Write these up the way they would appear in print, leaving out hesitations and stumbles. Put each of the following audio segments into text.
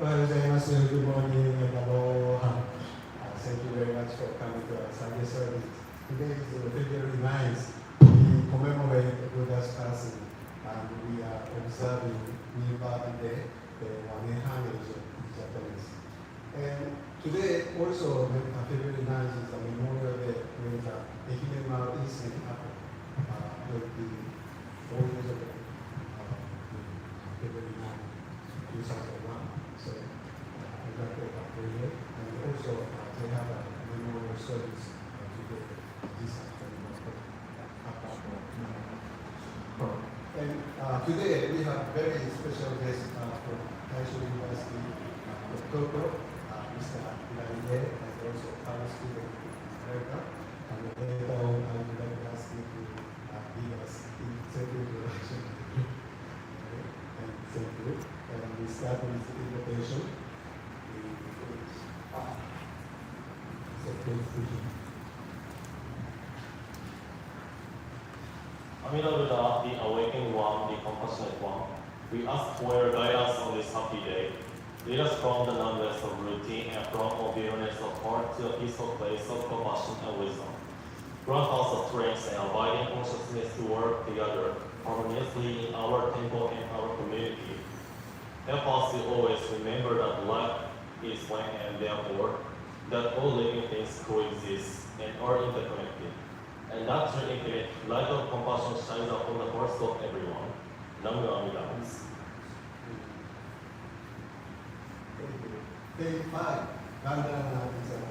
Good morning and aloha. Thank you very much for coming to our Sunday service. Today is February 9th. We commemorate the Buddha's passing and we are observing New Birthday, the 1 age of Japanese. And today also, February 9th is the Memorial Day when the Ehime incident happened 4 years ago, February 9th, 2001. So I'd like to prayer and also they have a memorial service today, this afternoon. And today we have very special guest from Taisho University of Tokyo, Mr. Irie, and also our student in America. And later on, I would like to ask you to give us executive direction. And thank you. And we start with the invitation. Amida Buddha, the awakened one, the compassionate one, we ask for your guidance on this happy day. Lead us from the numbers of routine and from obedience of heart to a peaceful place of compassion and wisdom. Grant us the strength and abiding consciousness to work together harmoniously in our temple and our community. Help us to always remember that life is one and therefore that all living things coexist and are interconnected, and that your infinite light of compassion shines upon the hearts of everyone. Namu Amida Butsu. Day 5, Vandana Vizara.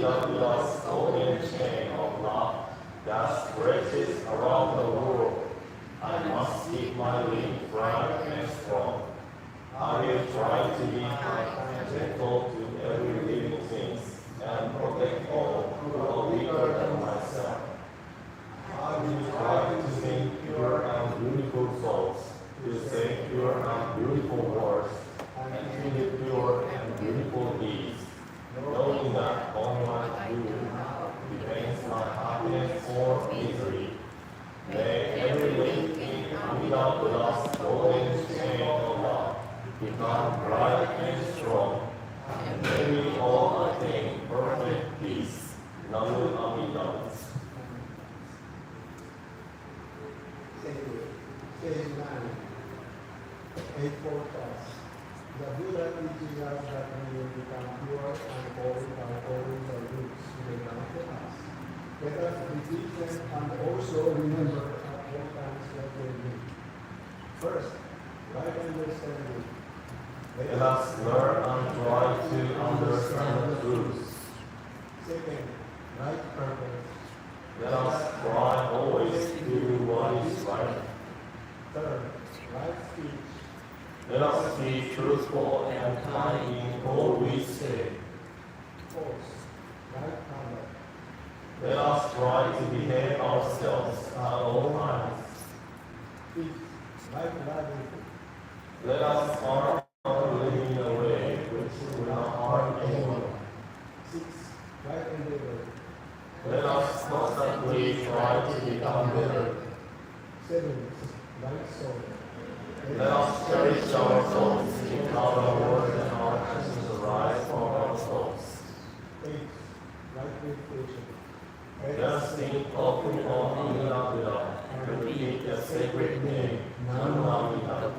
Amida Buddha's golden chain of love that stretches around the world. I must keep my link bright and strong. I will try to be kind and gentle to every living thing and protect all who are weaker than myself. I will try to think pure and beautiful thoughts, to say pure and beautiful words, and to do pure and beautiful deeds, knowing that on what I do depends my happiness or misery. May every link in Amida Buddha's golden chain of love become bright and strong, and may we all attain perfect peace. Namu Amida. Thank you. Page 9. 8-4 class. The Buddha teaches us that we will become pure and holy by following the rules laid down for us. Let us repeat them and also remember at what times what they mean. First, right understanding. Let us learn and try to understand the truth. Second, right purpose. Let us try always to do what is right. Third, right speech. Let us be truthful and kind in all we say. Fourth, right conduct. Let us try to behave ourselves at all times. Fifth, right livelihood. Let us earn our living in a way which will not harm anyone. Sixth, right endeavor. Let us constantly try to become better. Seventh, right soul. Let us cherish our souls in how our words and our actions arise from our souls. Eighth, right meditation. Let us think often on Amida Buddha and repeat the sacred name, Namu Amida.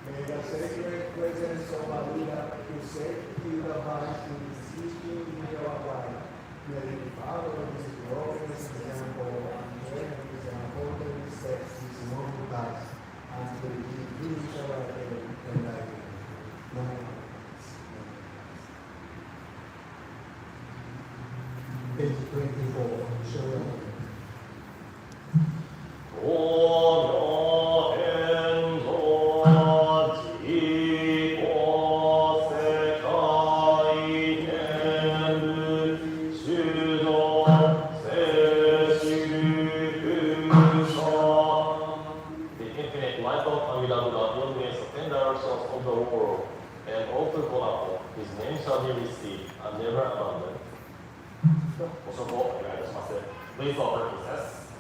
May the sacred presence of Buddha who safely abides in his teaching in your life. May we follow his glorious example and join his unholy steps his noble path until he reach our end and life. Page 24, show up. ご紹介をお願いいたします。Please offer process. 「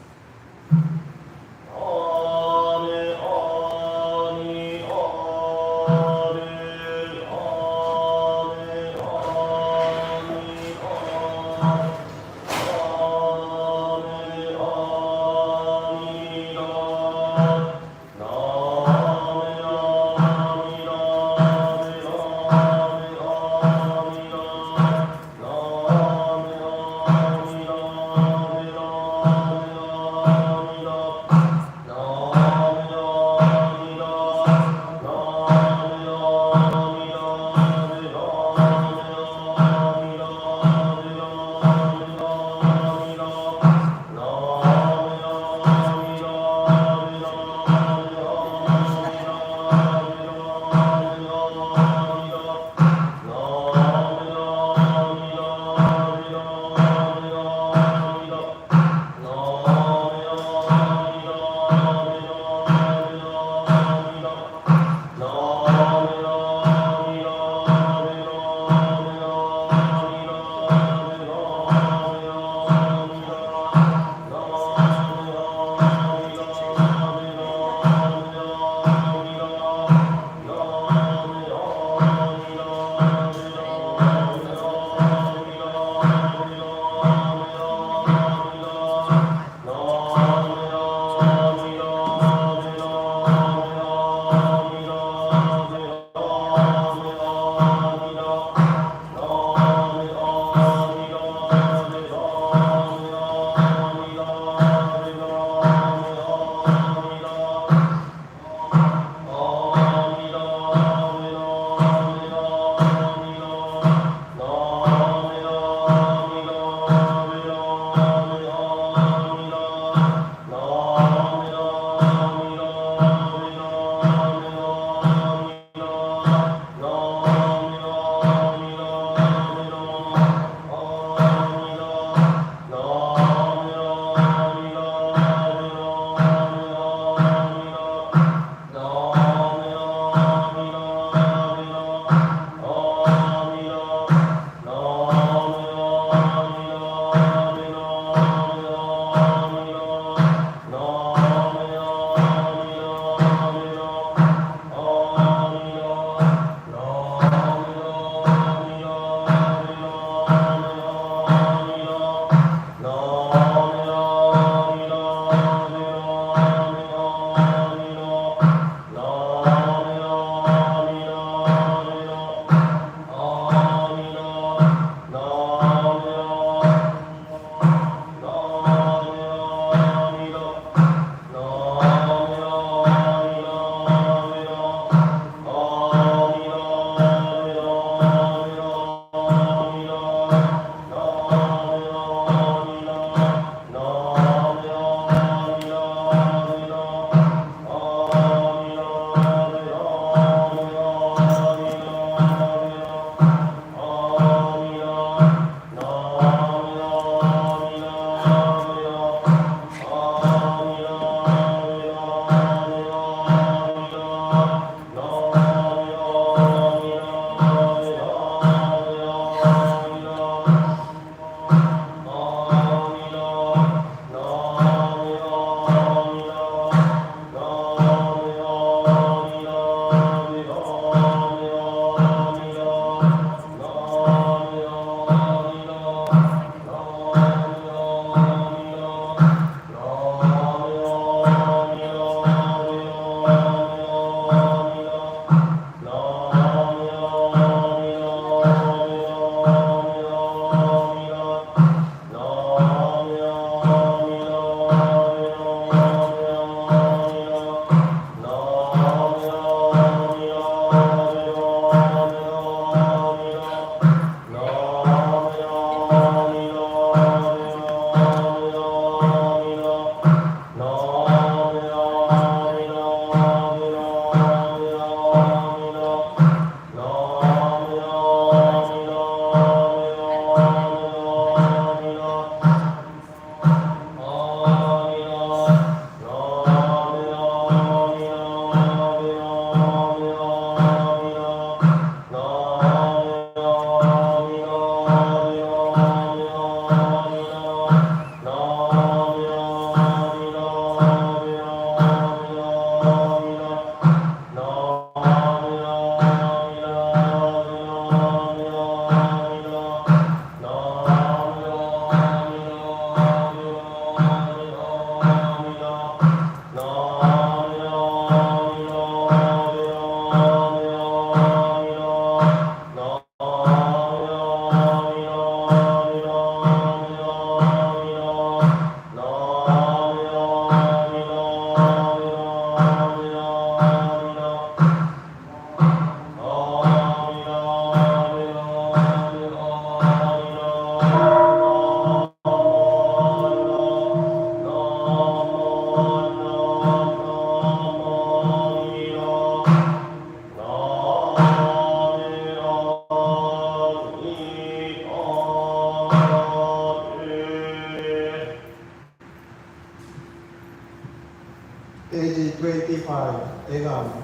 85, Egan,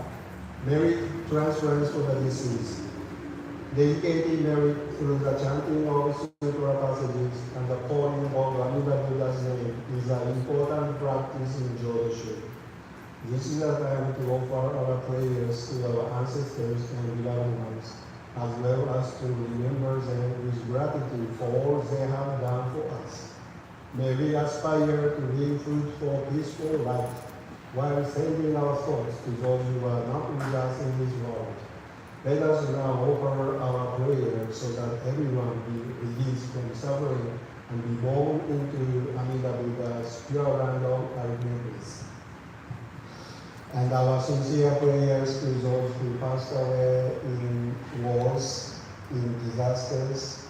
merit transference for the deceased. Dedicated merit through the chanting of sutra passages and the calling of Amida Buddha's name is an important practice in Jodo. This is a time to offer our prayers to our ancestors and beloved ones, as well as to remember them with gratitude for all they have done for us. May we aspire to live fruitful, peaceful life, while sending our thoughts to those who are not with us in this world. Let us now offer our prayers so that everyone be released from suffering and be born into Amida Buddha's pure land of Arigamides. And our sincere prayers to those who passed away in wars, in disasters,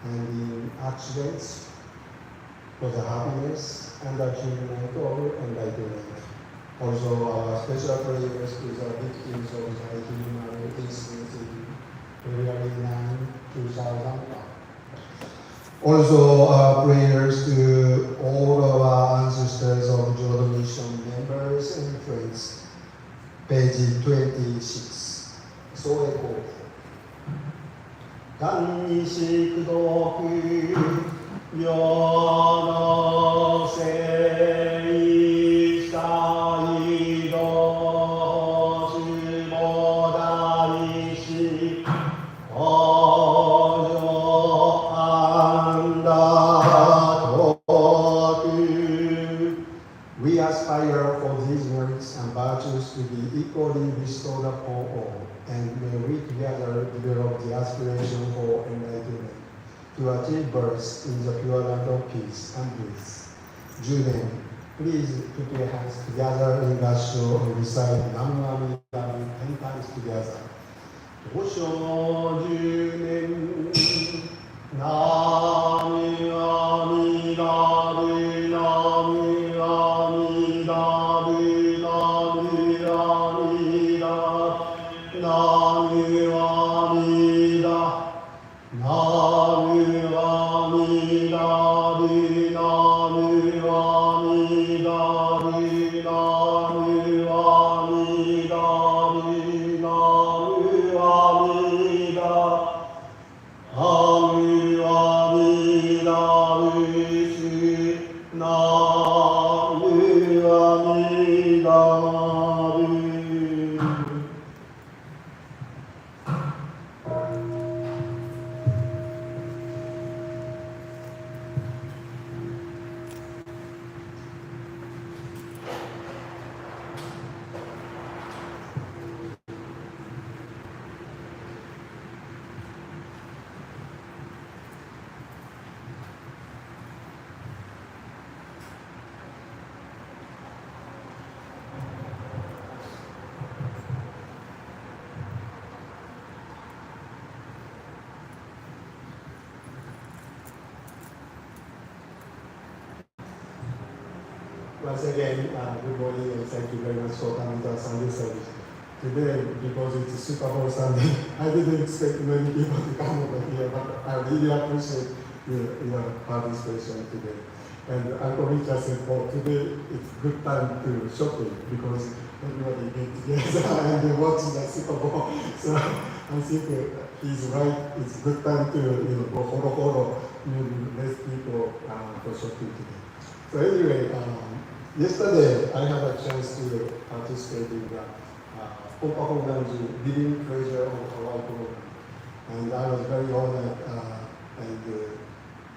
and in accidents, for the happiness and achievement of enlightenment. Also, our special prayers to the victims of the human incidents in February 9, 2001. Also, our prayers to all of our ancestors of Jodo Mission members and friends. Page 26. So echo. 願にしくどく世のせいしたいどしもだいしおじょあんだとく We aspire for these merits and virtues to be equally bestowed upon all, and may we together develop the aspiration for enlightenment, to achieve birth in the pure land of peace and bliss. Junen, please put your hands together in Gassho and recite Namu Amida 10 times together. Osho Junen, Namu Amida. Once again, good morning and thank you very much for coming to our Sunday service. Today, because it's Super Bowl Sunday, I didn't expect many people to come over here, but I really appreciate your participation today. And Uncle Richard said, well, today it's good time to shopping because everybody get together and they watch the Super Bowl. So I think he's right. It's good time to go follow less people for shopping today. So anyway, yesterday I had a chance to participate in the Pompa Honganji Living Treasure of Hawaii program, and I was very honored. And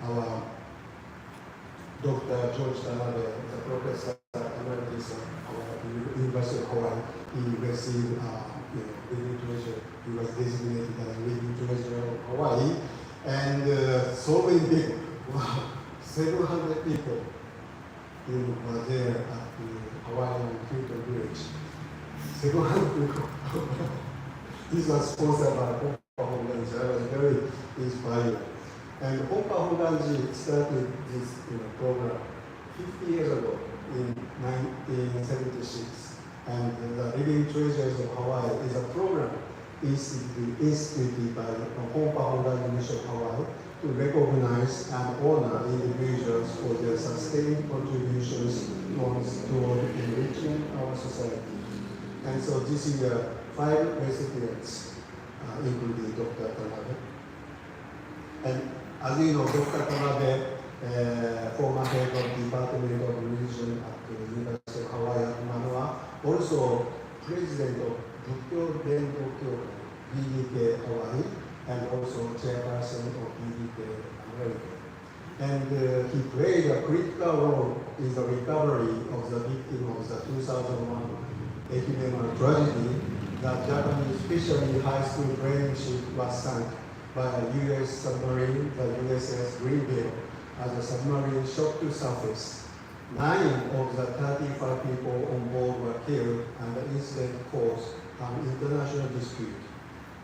our Dr. George Tanabe, the professor emeritus of our University of Hawaii, he received Living Treasure. He was designated as Living Treasure of Hawaii, and so many people, wow, 700 people. Were there at the Hawaiian Future Bridge. 700 people. This was sponsored by Pompa Honganji. I was very inspired. And Pompa Honganji started this program 50 years ago in 1976. And the Living Treasures of Hawaii is a program instituted by the Pompa Honganji Mission Hawaii to recognize and honor individuals for their sustained contributions toward enriching our society. And so this year, 5 recipients, including Dr. Tanabe. And as you know, Dr. Tanabe, former head of the Department of Religion at the University of Hawaii at Manoa, also president of Buddhist BDK Hawaii, and also chairperson of BDK America. And he played a critical role in the recovery of the victim of the 2001 Ehime tragedy. The Japanese fishery high school training ship was sunk by a U.S. submarine, the USS Greenville, as a submarine shot to surface. 9 of the 35 people on board were killed, and the incident caused an international dispute.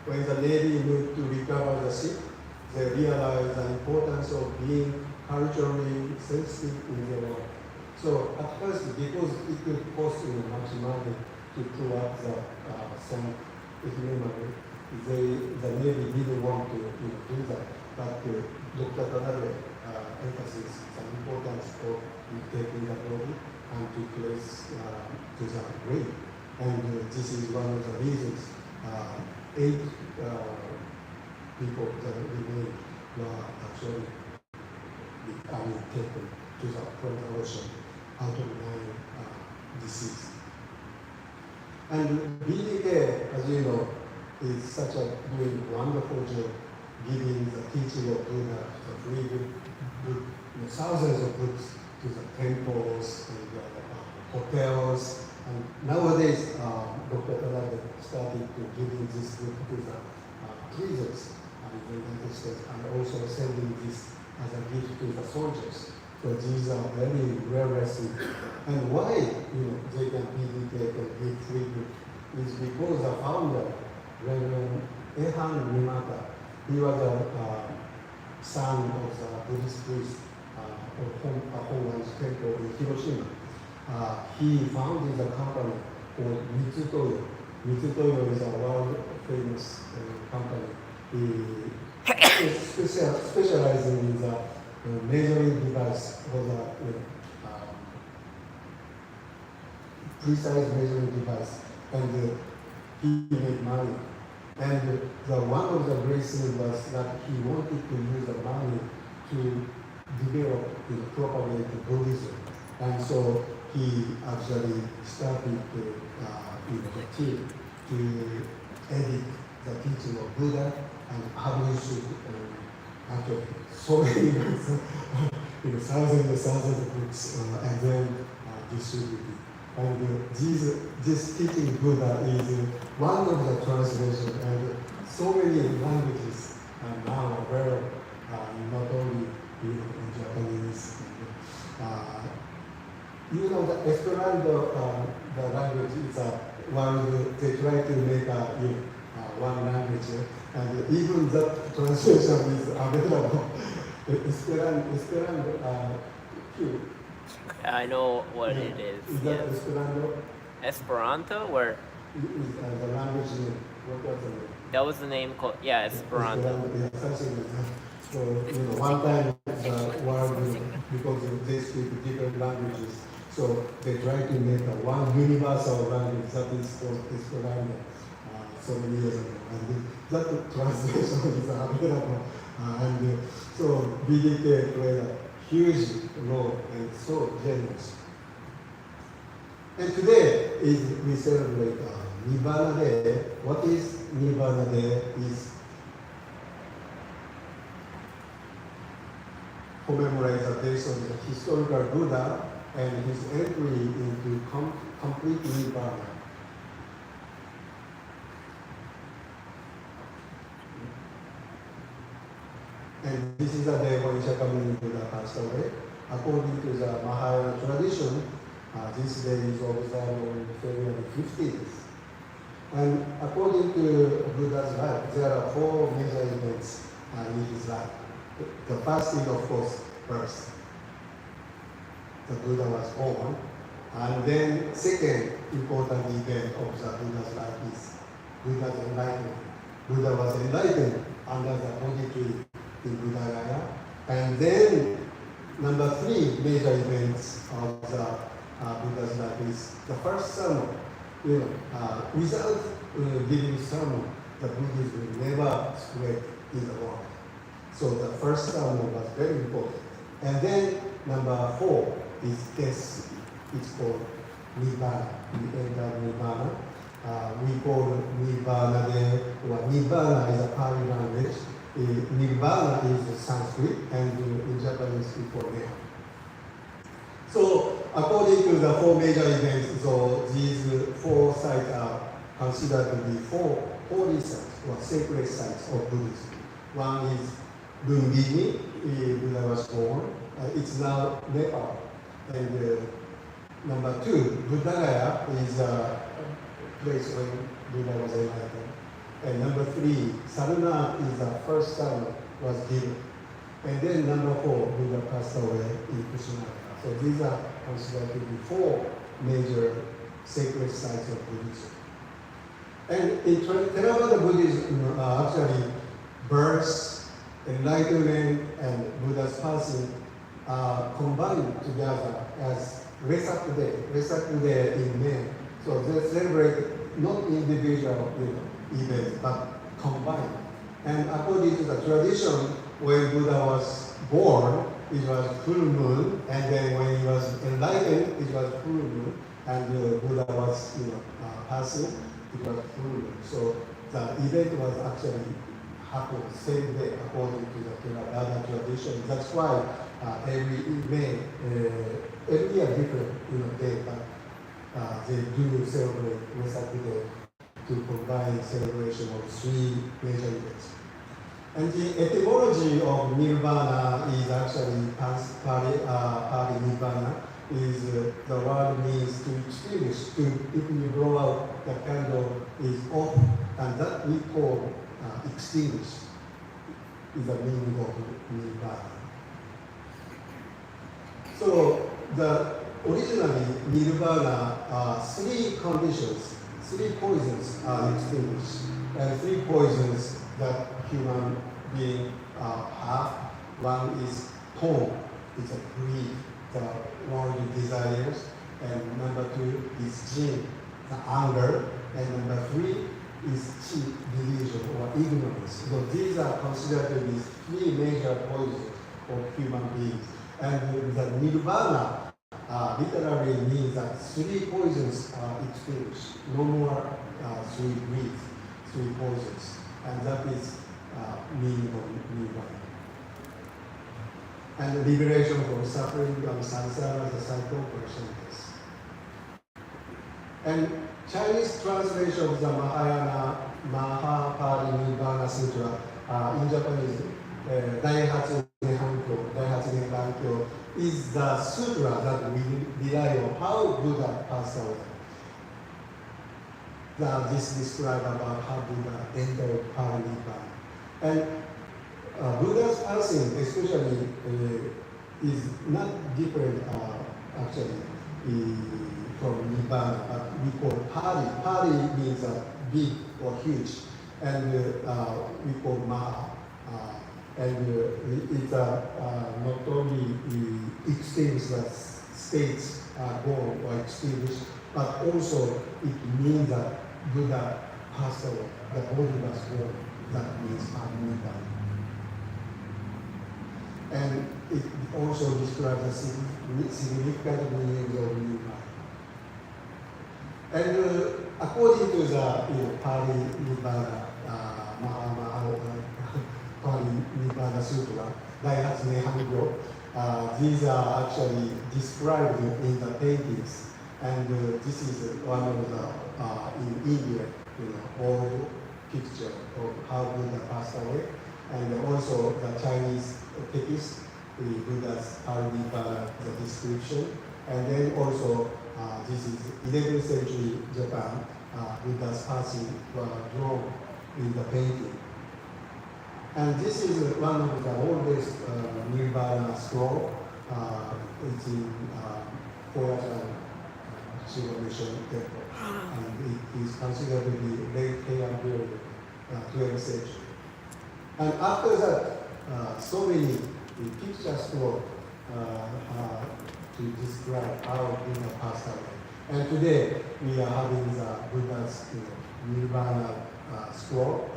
When the Navy moved to recover the ship, they realized the importance of being culturally sensitive in their work. So at first, because it could cost much money to pull up the sunk memory, the Navy didn't want to do that. But Dr. Tanabe emphasized the importance of taking the body and to place to the grave. And this is one of the reasons 8 people that remained were actually taken from the ocean out of 9 deceased. And BDK, as you know, is such a doing wonderful job giving the teaching of Buddha, the free book, thousands of books to the temples and hotels. And nowadays, Dr. Tanabe started to giving this book to the prisons in the United States, and also sending this as a gift to the soldiers. So these are very rare recipes. And why they can BDK and give free book is because the founder, Reverend Ehan Nimata, he was a son of the Buddhist priest of Hongan's temple in Hiroshima. He founded a company called Mitsutoyo. Mitsutoyo is a world famous company. He specializing in the measuring device for the precise measuring device, and he made money. And one of the great things was that he wanted to use the money to develop, propagate Buddhism. And so he actually started the team to edit the teaching of Buddha and how we should actually so many books, thousands and thousands of books, and then distributed. And this teaching Buddha is one of the translations, and so many languages are now available, not only in Japanese. The Esperanto, the language is they try to make one language, and even that translation is available. Esperanto, I know what it is. Is that Esperanto? Esperanto, where The language name. What was the name? that was the name called. Yeah, Esperanto. Yeah, something like that. So, one time the world, because they speak different languages, so they try to make one universal language that is called Esperanto so many years ago. And that translation is available. And so BDK played a huge role and so generous. And today we celebrate Nibbana Day. What is Nibbana Day? Is commemorates the days of the historical Buddha and his entry into complete Nibbana. And this is the day when Shakyamuni Buddha passed away. According to the Mahayana tradition, this day is observed on February 15th. And according to Buddha's life, there are 4 major events in his life. The first is, of course, birth. The Buddha was born. And then second important event of the Buddha's life is Buddha's enlightenment. Buddha was enlightened under the Bodhi tree in Buddha Gaya. And then number 3 major events of the Buddha's life is the first sermon. Without giving sermon, the Buddhism will never spread in the world. So the first sermon was very important. And then number 4 is death. It's called Nibbana. We enter Nibbana. We call Nibbana or Nibbana is a Pali language. Nirvana is Sanskrit, and in Japanese we call it. So according to the 4 major events, so these 4 sites are considered to be 4 holy sites or sacred sites of Buddhism. One is Lumbini, Buddha was born. It's now Nepal. And number 2, Buddha Gaya is a place where Buddha was enlightened. And number 3, Sarnath is the first son was given. And then number 4, Buddha passed away in Kushinagara. So these are considered to be 4 major sacred sites of Buddhism. And in Theravada Buddhism, actually, birth, enlightenment, and Buddha's passing are combined together as Vesak Day. Vesak Day in May. So they celebrate not individual events, but combined. And according to the tradition, when Buddha was born, it was full moon, and then when he was enlightened, it was full moon, and Buddha was passing, it was full moon. So the event was actually happened same day according to the Theravada tradition. That's why every year different day, but they do celebrate Vesak Day to combine celebration of 3 major events. And the etymology of Nirvana is actually Pali Nibbana, is the word means to extinguish. If you blow out the candle is off, and that we call extinguish is the meaning of Nirvana. So originally Nirvana 3 conditions, 3 poisons are extinguished, and 3 poisons that human being have. One is tone, it's a greed, the worldly desires, and number 2 is jin, the anger, and number 3 is chi, delusion or ignorance. So these are considered to be 3 major poisons of human beings. And the nirvana literally means that 3 poisons are extinguished. No more 3 greed, 3 poisons. And that is meaning of nirvana. And liberation from suffering from samsara, the cycle persons. And Chinese translation of the Mahayana Mahapali Nibbana Sutra in Japanese, Daihatsu Nehankyo, Daihatsu Nehankyo is the sutra that we rely on how Buddha passed away. This describes about how Buddha entered Pali Nibbana. And Buddha's passing, especially, is not different actually from Nibbana, but we call Pali. Pali means big or huge, and we call Maha. And it's not only extinguished that states are gone or extinguished, but also it means that Buddha passed away, the body was gone. That means Nibbana. And it also describes the significant meaning of Nibbana. And according to the Pali Nibbana, Pali Nibbana Sutra, Daihatsu Nehankyo, these are actually described in the paintings. And this is one of the, in India, old picture of how Buddha passed away. And also the Chinese text, the Buddha's Pali Nibbana, the description. And then also, this is 11th century Japan, Buddha's passing drawn in the painting. And this is one of the oldest Nibbana scroll. It's in Koyasan Shiva Mission Temple. And it is considered to be late Heian period, 12th century. And after that, so many pictures to describe how Buddha passed away. And today we are having the Buddha's Nirvana scroll.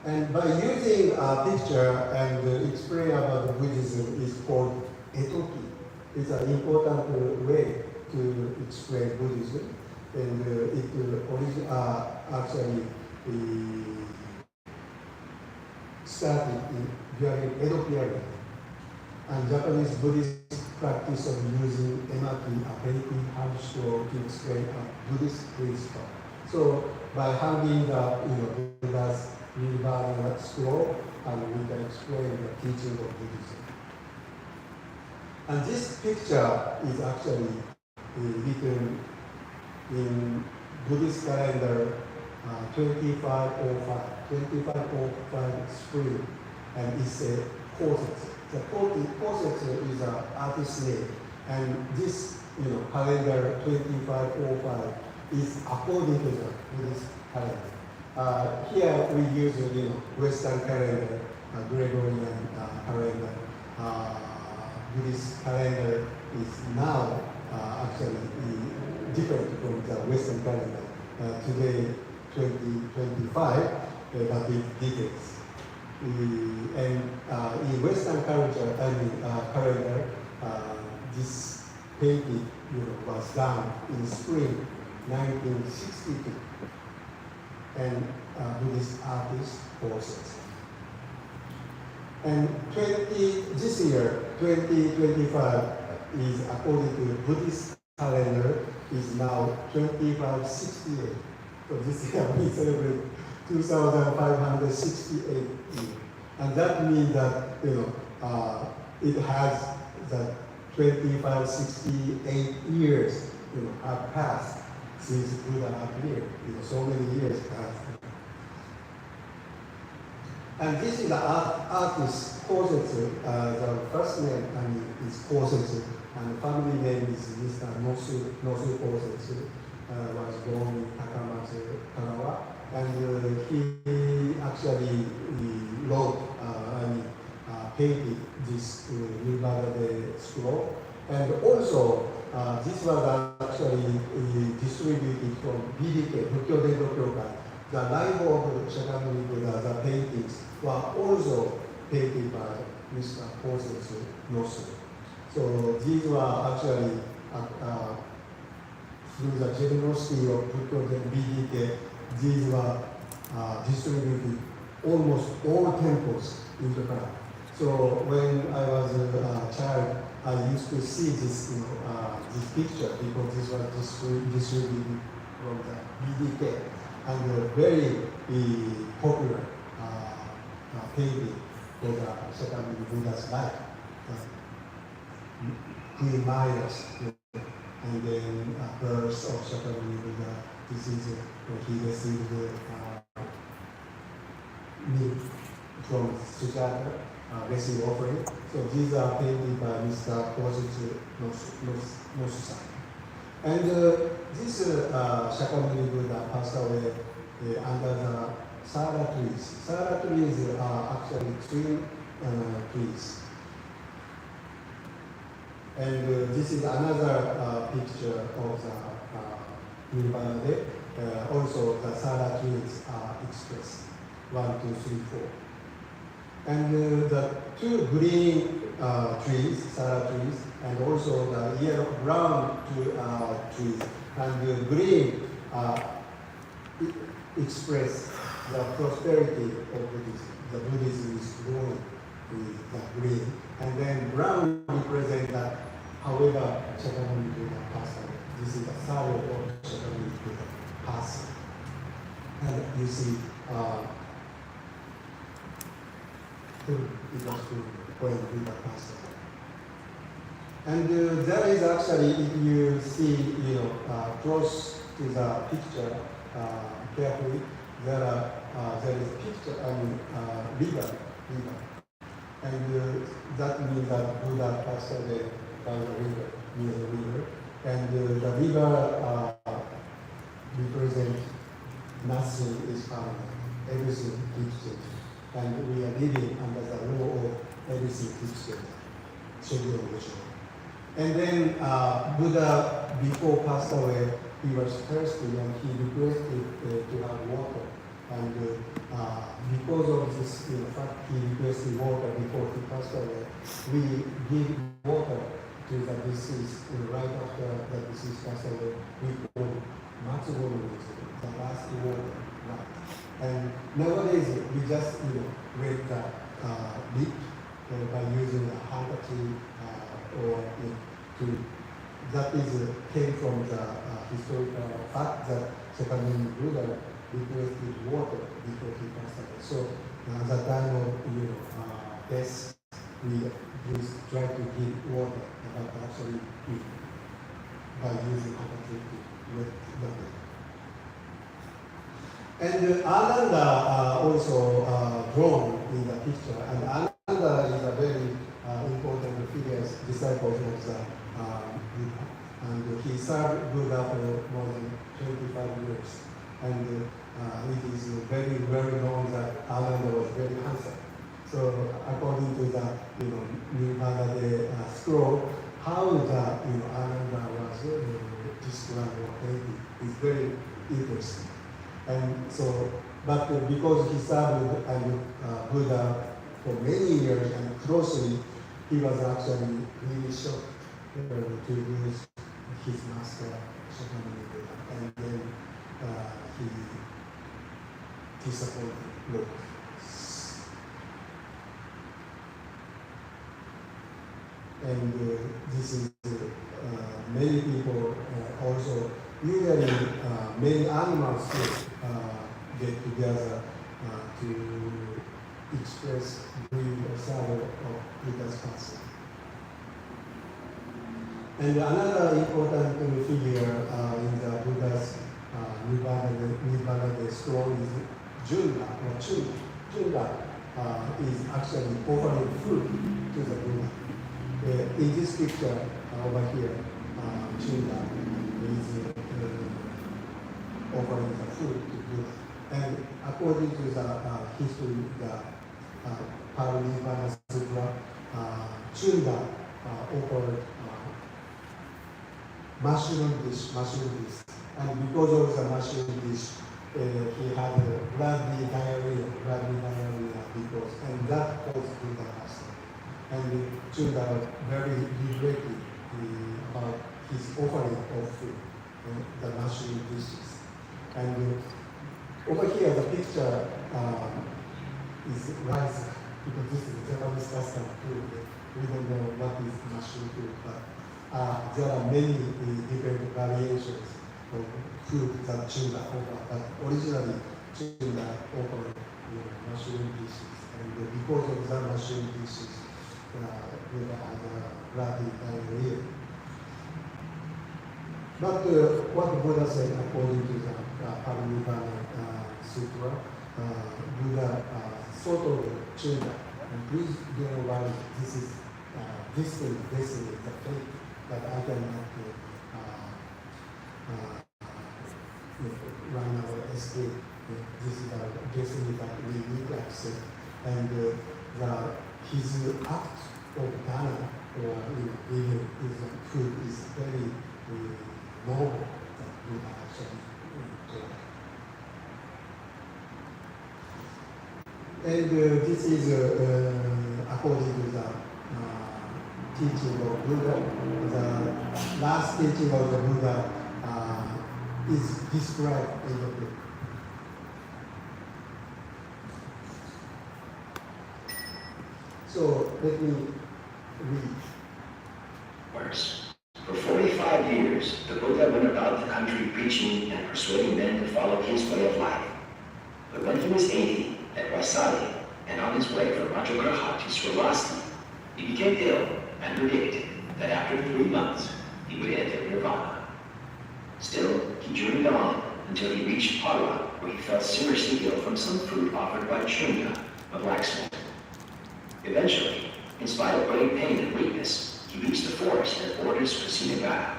And by using a picture and explain about Buddhism is called etoki. It's an important way to explain Buddhism. And it actually started during Edo period. And Japanese Buddhist practice of using emaki, a painting hand scroll, to explain a Buddhist principle. So by having the Buddha's Nirvana scroll, and we can explain the teaching of Buddhism. And this picture is actually written in Buddhist calendar 2505 spring, and it's a Kosetsu. The Kosetsu is an artist's name, and this calendar 2505 is according to the Buddhist calendar. Here we use Western calendar, Gregorian calendar. Buddhist calendar is now actually different from the Western calendar. Today, 2025, but with details. And in Western culture, calendar, this painting was done in spring 1962, and Buddhist artist Kosetsu. And this year, 2025, is according to Buddhist calendar, is now 2568. So this year we celebrate 2,568 years. And that means that it has the 2568 years have passed since Buddha appeared. So many years passed. And this is the artist Kosetsu. The first name is Kosetsu, and the family name is Mr. Nosu Kosetsu. Was born in Takamatsu, Kanawa, and he actually wrote, painted this Nirvana scroll. And also, this was actually distributed from BDK, Bukkyo Dendo Kyokai. The life of Shakyamuni Buddha, the paintings, were also painted by Mr. Kosetsu Nosu. So these were actually through the generosity of Bukkyo Dendo BDK, these were distributed almost all temples in Japan. So when I was a child, I used to see this, this picture because this was distributed from the BDK, and a very popular painting for the Shakyamuni Buddha's life. Queen Midas, and then birth of Shakyamuni Buddha. This is where he received milk from Sujata, received offering. So these are painted by Mr. Kosetsu Nosu-san. And this Shakyamuni Buddha passed away under the Sara trees. Sara trees are actually twin trees. And this is another picture of the Nirvana Day. Also, the Sara trees are expressed 1, 2, 3, 4. And the two green trees, Sara trees, and also the yellow-brown trees. And the green express the prosperity of Buddhism. The Buddhism is growing with the green. And then brown represents that, however, Shakyamuni Buddha passed away. This is the sorrow of Shakyamuni Buddha passing. And you see, it was when Buddha passed away. And that is actually, if you see, close to the picture carefully, there is a picture, river. And that means that Buddha passed away by the river, near the river. And the river represents nothing is permanent. Everything keeps changing. and we are living under the law of everything fits together. And then Buddha, before passed away, he was thirsty and he requested to have water. And because of this fact, he requested water before he passed away. We give water to the deceased right after the deceased passed away. We call Matsugono, the last water. Right. And nowadays we just wet the lip by using a handkerchief or that came from the historical fact that Japanese Buddha requested water before he passed away. So at the time of death, we try to give water, but actually by using handkerchief to wet the lip. And Ananda also drawn in the picture, and Ananda is a very important figure, disciple of the Buddha, and he served Buddha for more than 25 years. And it is very well known that Ananda was very handsome. So according to the Nirvana scroll, how the Ananda was described or painted is very interesting. And so, but because he served Buddha for many years and closely, he was actually really shocked to lose his master, Shakyamuni Buddha, and then he disappointed. Look. And this is many people also, usually many animals get together to express grief or sorrow of Buddha's passing. And another important figure in the Buddha's Nibbana scroll is Junda or Chunda. Junda is actually offering food to the Buddha. In this picture over here, Junda is offering the food to Buddha. And according to the history, the Parinibbana Sutra, Junda offered mushroom dish. And because of the mushroom dish, he had bloody diarrhea because, and that caused Buddha passing. And Junda very regretted about his offering of food, the mushroom dishes. And over here, the picture is rice, because this is Japanese custom food. We don't know what is mushroom food, but there are many different variations of food that Junda offered. But originally, Junda offered mushroom dishes, and because of the mushroom dishes, Buddha had a bloody diarrhea. But what Buddha said, according to the Parinibbana Sutra, Buddha thought of Junda, and please don't worry, this is destiny, the fate that I cannot run or escape. This is our destiny that we need to accept. And his act of dana or giving his food is very noble that Buddha actually taught. And this is according to the teaching of Buddha. The last teaching of the Buddha is described in the book. So let me read. Worse. For 45 years, the Buddha went about the country preaching and persuading men to follow his way of life. But when he was 80, at Vaisali, and on his way from Rajagraha to Sravasti, he became ill and predicted that after 3 months, he would enter Nirvana. Still, he journeyed on until he reached Para, where he felt seriously ill from some food offered by Chunda, a blacksmith. Eventually, in spite of great pain and weakness, he reached the forest that borders Kusinagara.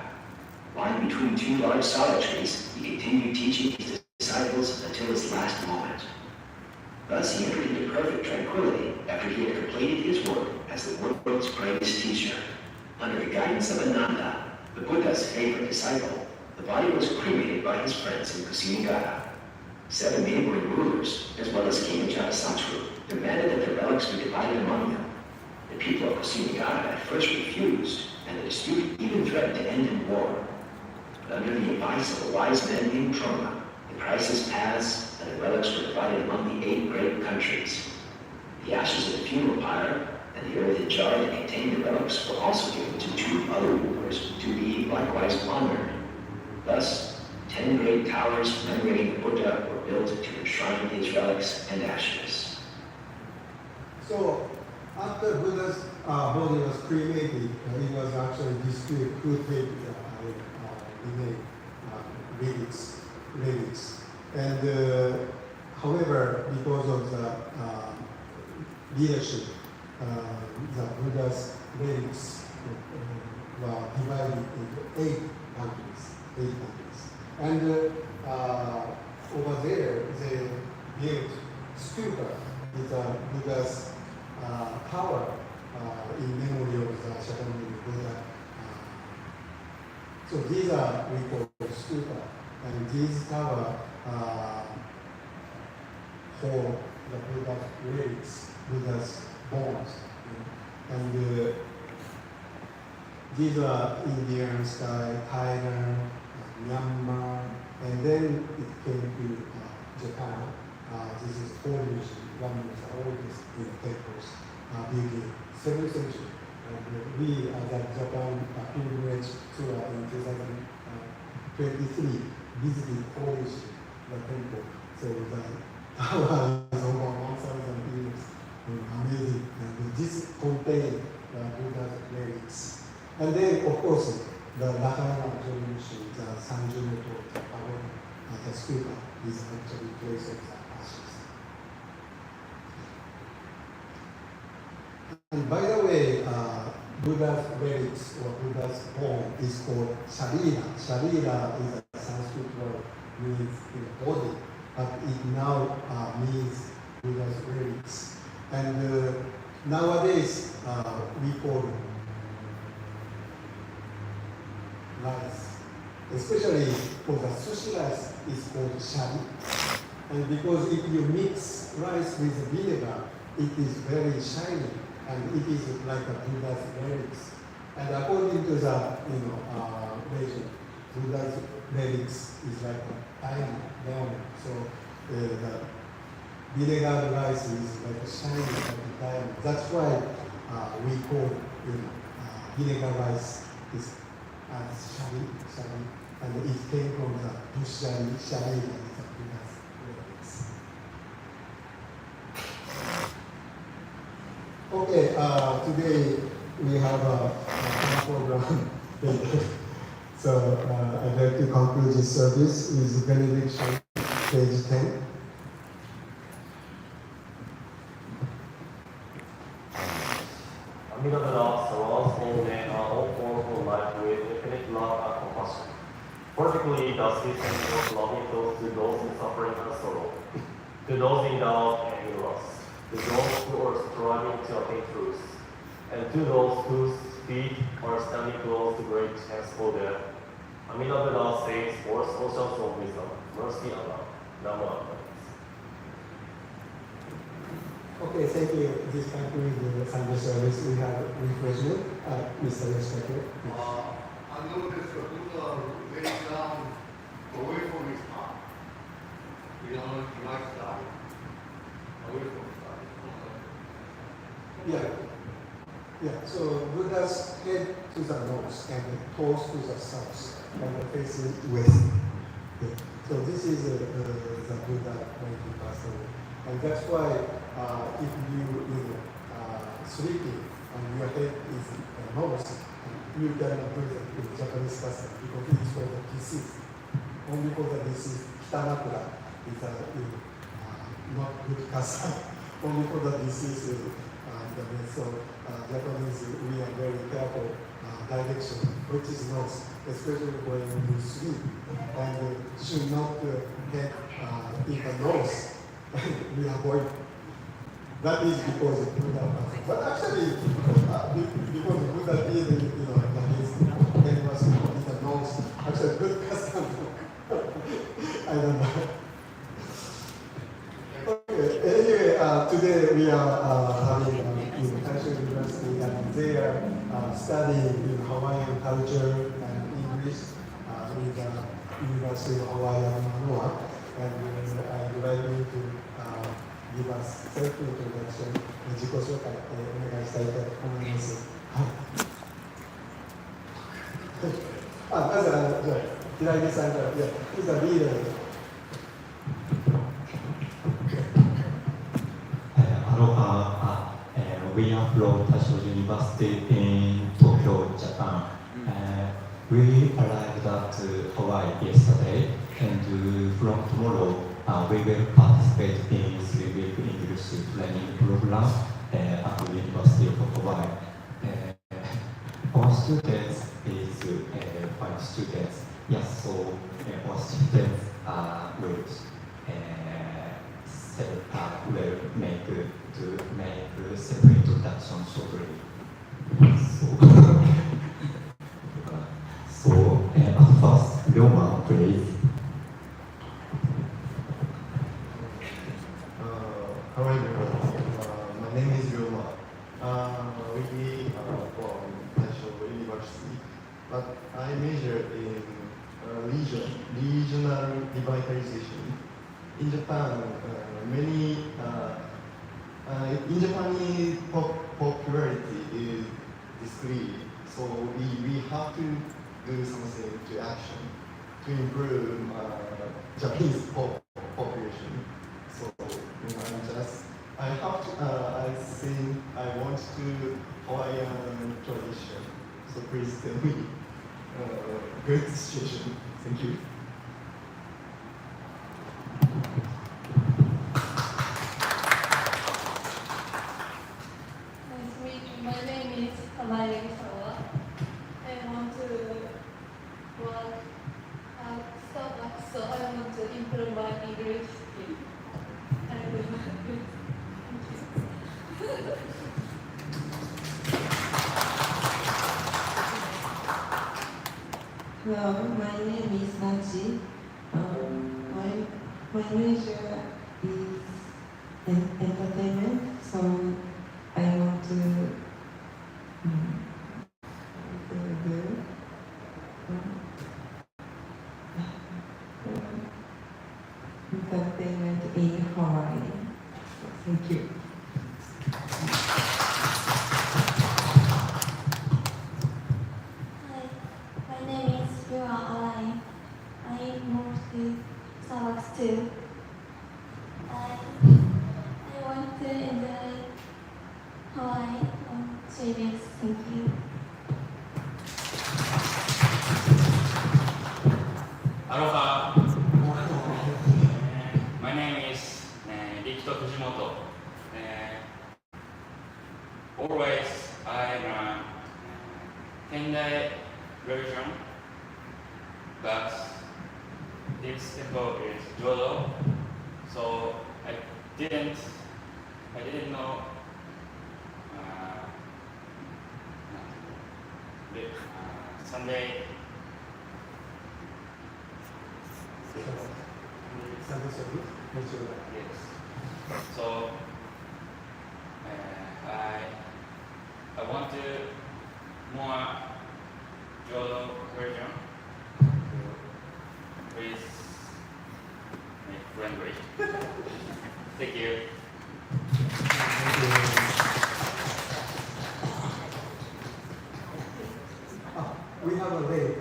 Lying between 2 large solid trees, he continued teaching his disciples until his last moment. Thus, he entered into perfect tranquility after he had completed his work as the world's greatest teacher. Under the guidance of Ananda, the Buddha's favorite disciple, the body was cremated by his friends in Kusinigara. 7 neighboring rulers, as well as King Jatasattu, demanded that the relics be divided among them. The people of Kusinigara at first refused, and the dispute even threatened to end in war. But under the advice of a wise man named Troma, the crisis passed, and the relics were divided among the 8 great countries. The ashes of the funeral pyre and the earthen jar that contained the relics were also given to 2 other rulers to be likewise honored. Thus, 10 great towers commemorating the Buddha were built to enshrine his relics and ashes. So, after Buddha's body was cremated, it was actually disputed who take relics. And however, because of the leadership, the Buddha's relics were divided into 8 countries. And over there, they built stupa with Buddha's power in memory of the Shakyamuni Buddha. So these are we call stupa, and these tower hold the Buddha's relics, Buddha's bones. And these are Indian style, Thailand, Myanmar, and then it came to Japan. This is Polish, one of the oldest temples built in 7th century. And we at Japan pilgrimage tour in 2023 visited Polish temple. So the tower is over 1,000 years. Amazing. And this contains Buddha's relics. And then, of course, the Nakayama tradition, the Sanjunoto, the stupa is actually place of the ashes. And by the way, Buddha's relics or Buddha's bone is called Sharira. Sharira is a Sanskrit word means body, but it now means Buddha's relics. And nowadays we call rice, especially for the sushi rice, is called shari. And because if you mix rice with vinegar, it is very shiny, and it is like a Buddha's relics. And according to the legend, Buddha's relics is like a diamond. So the vinegar rice is like a shiny like a diamond. That's why we call vinegar rice is shari, and it came from the bush shari is a Buddha's relics. Okay, today we have a program. So I'd like to conclude this service with benediction, page 10. Amida Buddha surrounds all men and all forms of life with infinite love and compassion. Particularly does he send forth loving thoughts to those in suffering and sorrow, to those in doubt and in loss, to those who are striving to attain truth, and to those whose feet are standing close to great chance for death. Amida Buddha saves forth oceans of wisdom, mercy and love. Namo Buddha. Okay, thank you. This concludes the Sunday service. We have refreshment. Mr. Yoshitake. I noticed the Buddha laid down away from his heart. You know, the right side. Away from his heart. Yeah. So Buddha's head to the north and the toes to the south and the face west. Yeah. So this is the Buddha when he passed away. And that's why if you sleeping and your head is north, you cannot do that in Japanese custom because it is called a disease. Only for the disease, kitanakura is not good custom. Only for the disease, so Japanese, we are very careful direction, which is north, especially when you sleep, and should not get in the north. We avoid That is because Buddha was. But actually, because Buddha did, his anniversary, Buddha knows, actually good custom. I don't know. Okay, anyway, today we are having in Kansai University, and they are studying in Hawaiian culture and English in the University of Hawaii Manoa. And I invite you to give us self-introduction. 自己紹介お願いしたいと思います。まずじゃあ平木さんから、he's a leader. Aloha, we are from Taisho University in Tokyo, Japan. We arrived at Hawaii yesterday, and from tomorrow we will participate in 3-week English training program at the University of Hawaii. Our students is 5 students. Yes, so our students will make self-introduction shortly. So at first, Ryoma, please. How are you? My name is Ryoma. We are from Taisho University, but I major in regional revitalization. In Japan, in Japanese popularity is discreet, so we have to do something to action to improve Japanese population. So I think I want to Hawaiian tradition. So please tell me good situation. Thank you. Nice to meet you. My name is Amaya Sawa. I want to work at Starbucks, so I want to improve my English skill. I will do it. Thank you. Hello, my name is Nachi. My major is entertainment, so I want to do entertainment in Hawaii. Thank you. Hi, my name is Yura Alai. I moved to Starbucks too. I want to enjoy Hawaii on 3 weeks. Thank you. Aloha. My name is Rikito Fujimoto. Always I learn Tendai religion, but this temple is Jodo, so I didn't know Sunday. Yes. So I want to more Jodo version. Please make friendly. Thank you. We have a lady.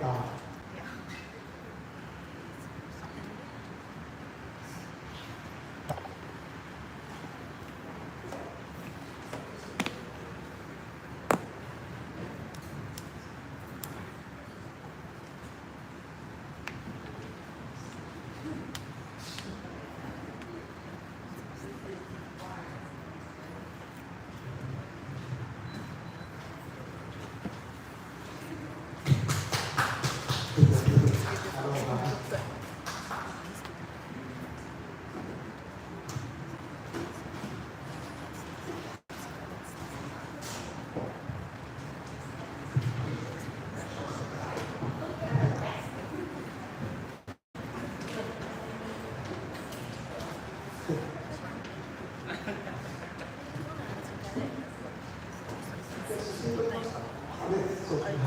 そう。